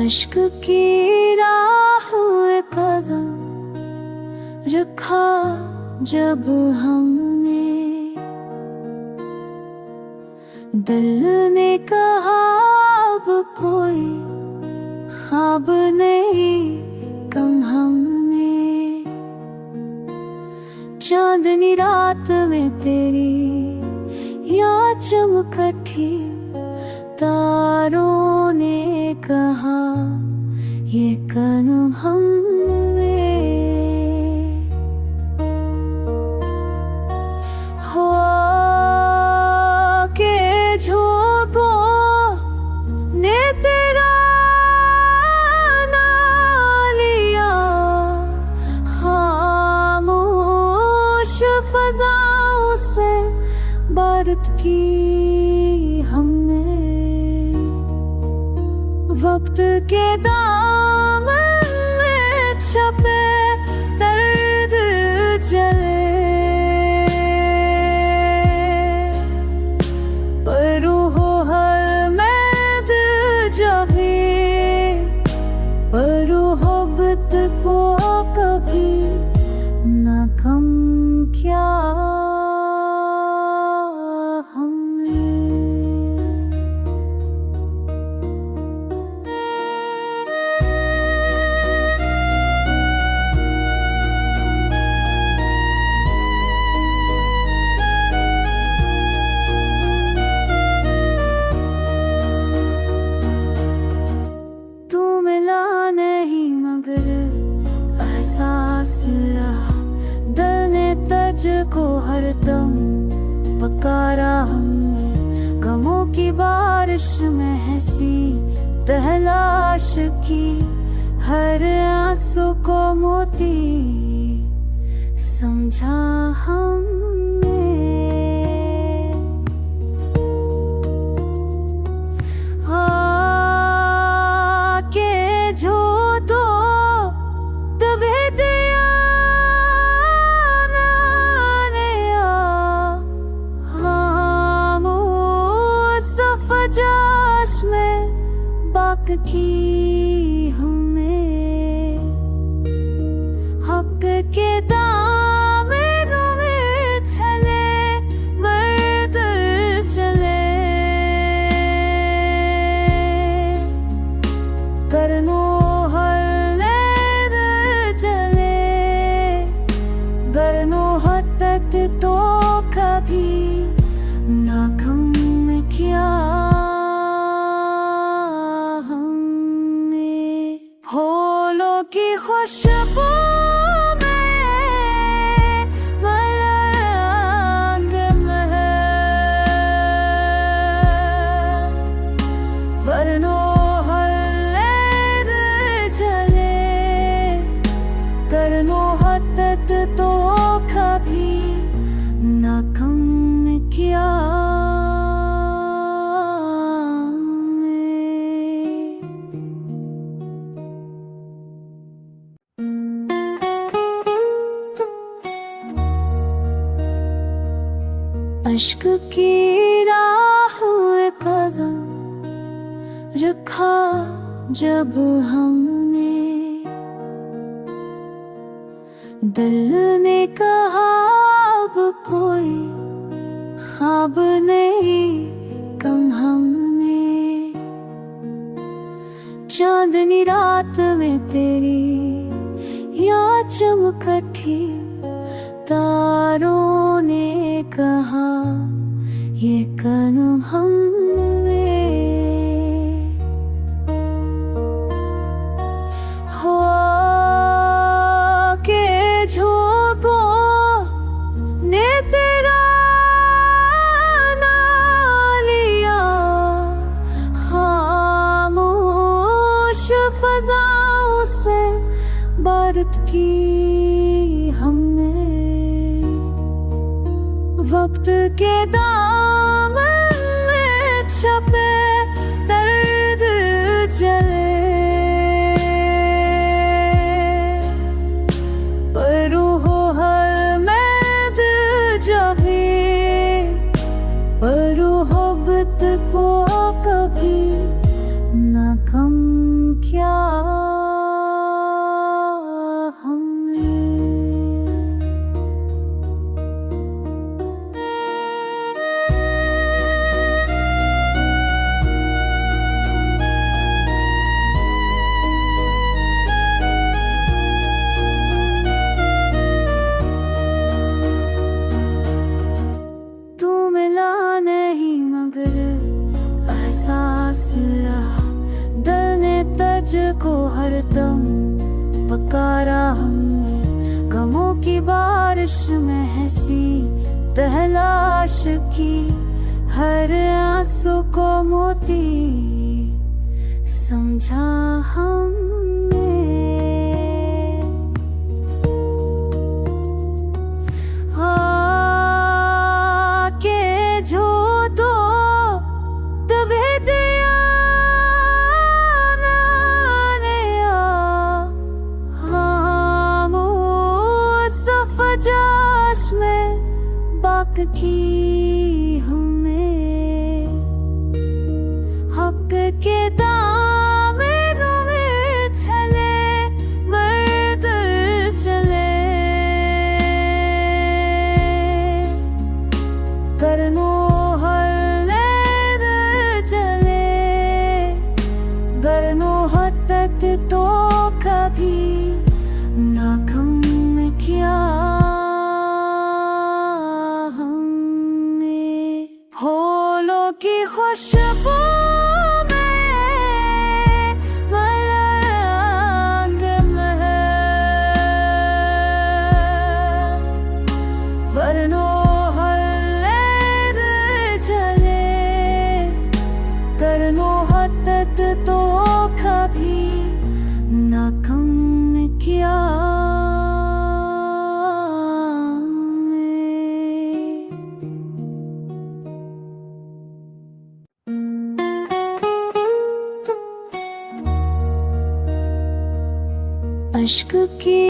अश्क की राह में कदम रखा जब हमने, दिल ने कहा अब कोई ख्वाब नहीं कम हमने। चांदनी रात में तेरी याद चमकती, तारों ने कहा ये कदम हमने। हो के झोंकों ने तेरा नाम लिया, खामोश फज़ाओं से बात की हमने। वक्त के दामन में छपे दर्द जले, पर हो हर में दिल जभी, पर मोहब्बत को कभी न कम क्या को हरदम पकारा हमने। गमों की बारिश में हंसी तहलाश की, हर आंसू को मोती समझा हमने। के जो तो तबे जोश में बाक की हमें। हक के दामनों में चले मर्द चले, करनो हल्ले चले, करनो हत्तत तो कभी नाकम किया की खुशबू में मलंग है, वरनो हल्ले जले, करनो हत्तत तो कभी न कम किया। अश्क की राह में कदम रखा जब हमने, दिल ने कहा अब कोई ख्वाब नहीं कम हमने। चांदनी रात में तेरी याद चमकती, तारों ने कहा ये कदम हमने। हो के झोंकों ने तेरा नाम लिया, खामोश फज़ाओं से बात की हमने। वक्त के दामन में छपे दर्द जले, पर हो हर में दिल जभी, पर मोहब्बत को कभी न कम क्या हमने। तू मिला नहीं मगर एहसास रहा, दिल ने तुझको हरदम पकारा हमने। गमों की बारिश में हंसी तहलाश की, हर आंसू को मोती समझा हमने। आके जो दो तबे दिया मैंने, हम सफजाश में बाक की हमें। हक के दामनों में चले मर्द चले, करनो हल्ले चले, करनो हत्तत तो कभी नाकम किया हमने। फूलों की खुशबू में मलंग महल, वरनो हल्ले चले, करनो हत्तत तो कभी नाकम किया अश्क की